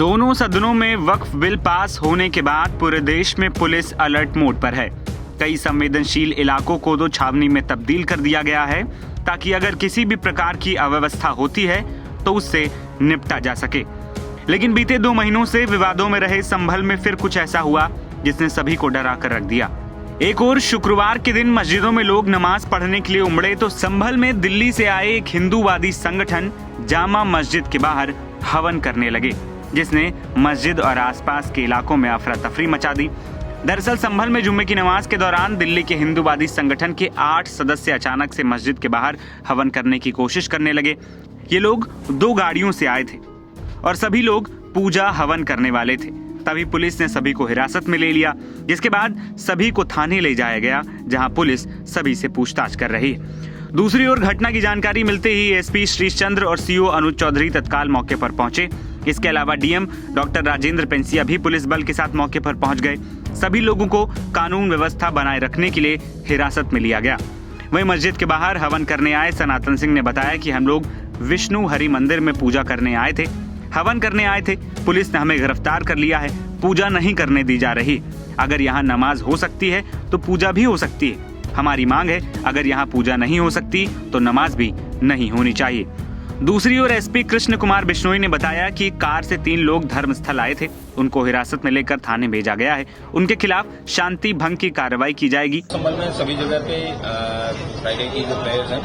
दोनों सदनों में वक्फ बिल पास होने के बाद पूरे देश में पुलिस अलर्ट मोड पर है। कई संवेदनशील इलाकों को तो छावनी में तब्दील कर दिया गया है ताकि अगर किसी भी प्रकार की अव्यवस्था होती है तो उससे निपटा जा सके। लेकिन बीते 2 महीनों से विवादों में रहे संभल में फिर कुछ ऐसा हुआ जिसने सभी को डरा कर रख दिया। एक और शुक्रवार के दिन मस्जिदों में लोग नमाज पढ़ने के लिए उमड़े तो संभल में दिल्ली से आए एक हिंदूवादी संगठन जामा मस्जिद के बाहर हवन करने लगे, जिसने मस्जिद और आसपास के इलाकों में अफरा तफरी मचा दी। दरअसल संभल में जुम्मे की नमाज के दौरान दिल्ली के हिंदूवादी संगठन के 8 सदस्य अचानक से मस्जिद के बाहर हवन करने की कोशिश करने लगे। ये लोग 2 गाड़ियों से आए थे और सभी लोग पूजा हवन करने वाले थे। तभी पुलिस ने सभी को हिरासत में ले लिया, जिसके बाद सभी को थाने ले जाया गया, जहां पुलिस सभी से पूछताछ कर रही है। दूसरी ओर घटना की जानकारी मिलते ही एसपी श्रीश चंद्र और सीओ अनुज चौधरी तत्काल मौके पर पहुंचे। इसके अलावा डीएम डॉक्टर राजेंद्र पेंसिया भी पुलिस बल के साथ मौके पर पहुंच गए। सभी लोगों को कानून व्यवस्था बनाए रखने के लिए हिरासत में लिया गया। वहीं मस्जिद के बाहर हवन करने आए सनातन सिंह ने बताया कि हम लोग विष्णु हरि मंदिर में पूजा करने आए थे, हवन करने आए थे। पुलिस ने हमें गिरफ्तार कर लिया है। पूजा नहीं करने दी जा रही। अगर यहाँ नमाज हो सकती है तो पूजा भी हो सकती है। हमारी मांग है अगर यहाँ पूजा नहीं हो सकती तो नमाज भी नहीं होनी चाहिए। दूसरी ओर एसपी कृष्ण कुमार बिश्नोई ने बताया कि कार से 3 लोग धर्मस्थल आए थे, उनको हिरासत में लेकर थाने भेजा गया है। उनके खिलाफ शांति भंग की कार्रवाई की जाएगी। संभल में सभी जगह पे फ्राइडे की जो प्रेयर्स हैं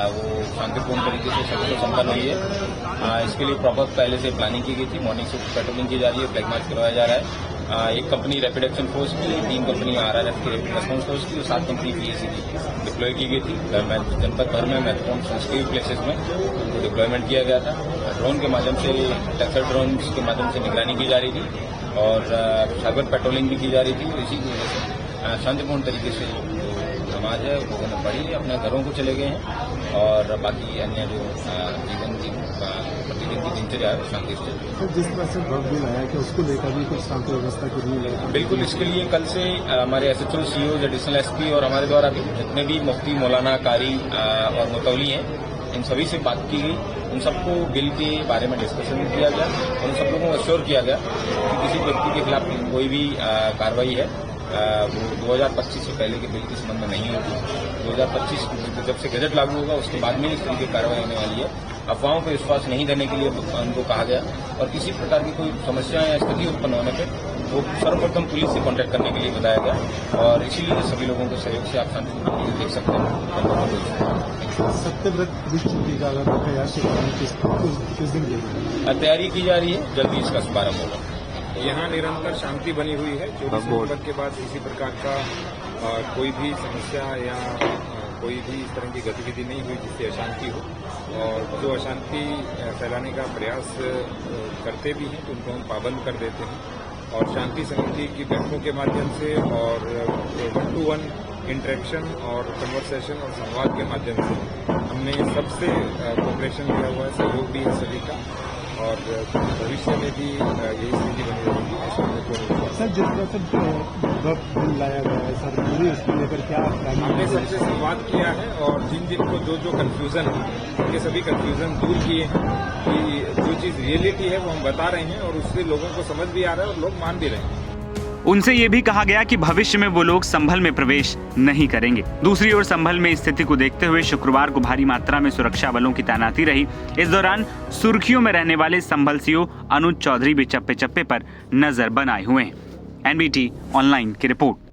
वो शांतिपूर्ण तरीके से सबको संपन्न हुई है। इसके लिए प्रॉपर पहले से प्लानिंग की गई थी। मॉर्निंग से पेट्रोलिंग की जा रही है, फ्लैग मार्च करवाया जा रहा है। एक कंपनी रैपिड एक्शन फोर्स की, 3 कंपनी आरआरएफ की रैपिड रेस्पॉन्स फोर्स की और 7 कंपनी पीएसी की डिप्लॉय की गई थी। जनपद भर में महत्वपूर्ण सेंसिटिव प्लेसेस में उनको डिप्लॉयमेंट किया गया था। ड्रोन के माध्यम से, टेक्सर ड्रोन के माध्यम से निगरानी की जा रही थी और साइबर पेट्रोलिंग भी की जा रही थी। इसी की वजह से शांतिपूर्ण तरीके से जो नमाज है लोगों ने पढ़ी, अपने घरों को चले गए हैं और बाकी अन्य जो जीवन की प्रतिदिन की दिनचर्या है शांति से। जिस तरह से वक्त बिल आया कि उसको लेकर भी कुछ शांति व्यवस्था के लिए बिल्कुल, इसके लिए कल से हमारे एसएचओ, सीओ, एडिशनल एसपी और हमारे द्वारा भी जितने भी मुफ्ती, मौलाना, कारी और मुतवली हैं, इन सभी से बात की गई। उन सबको बिल के बारे में डिस्कशन किया गया और उन सब लोगों को अश्योर किया गया कि किसी व्यक्ति के खिलाफ कोई भी कार्रवाई है वो 2025 से पहले के बिल के संबंध में नहीं होगी। 2025 जब से गजट लागू होगा उसके बाद में इस तरीके की कार्रवाई होने वाली है। अफवाहों पर विश्वास नहीं करने के लिए उनको कहा गया और किसी प्रकार की कोई समस्या या स्थिति उत्पन्न होने पर वो सर्वप्रथम पुलिस से कांटेक्ट करने के लिए बताया गया और इसीलिए सभी लोगों के सहयोग से आप शांतिपूर्ण देख सकते हैं। सत्यव्रत छुट्टी का अगर प्रयास किस दिन तैयारी की जा रही है, जल्दी इसका शुभारंभ होगा। यहाँ निरंतर शांति बनी हुई है। 24 नवंबर के बाद किसी प्रकार का कोई भी समस्या या कोई भी इस तरह की गतिविधि नहीं हुई जिससे अशांति हो, और जो अशांति फैलाने का प्रयास करते भी हैं तो उनको हम पाबंद कर देते हैं और शांति समिति की बैठकों के माध्यम से और 1-to-1 इंटरेक्शन और कन्वर्सेशन और संवाद के माध्यम से हमने सबसे कोऑपरेशन किया हुआ है, सहयोग भी है सभी का और भविष्य में भी यही स्थिति बनी रहेगी। सर, जिस तरह से वक्त बिल लाया गया है सर, पूरी इसको लेकर क्या हमने सबसे संवाद किया है और जिन को जो कन्फ्यूजन है ये सभी कन्फ्यूजन दूर किए हैं कि जो चीज़ रियलिटी है वो हम बता रहे हैं और उससे लोगों को समझ भी आ रहा है और लोग मान भी रहे हैं। उनसे ये भी कहा गया कि भविष्य में वो लोग संभल में प्रवेश नहीं करेंगे। दूसरी ओर संभल में स्थिति को देखते हुए शुक्रवार को भारी मात्रा में सुरक्षा बलों की तैनाती रही। इस दौरान सुर्खियों में रहने वाले संभल सीओ अनुज चौधरी भी चप्पे चप्पे पर नजर बनाए हुए हैं। एनबीटी ऑनलाइन की रिपोर्ट।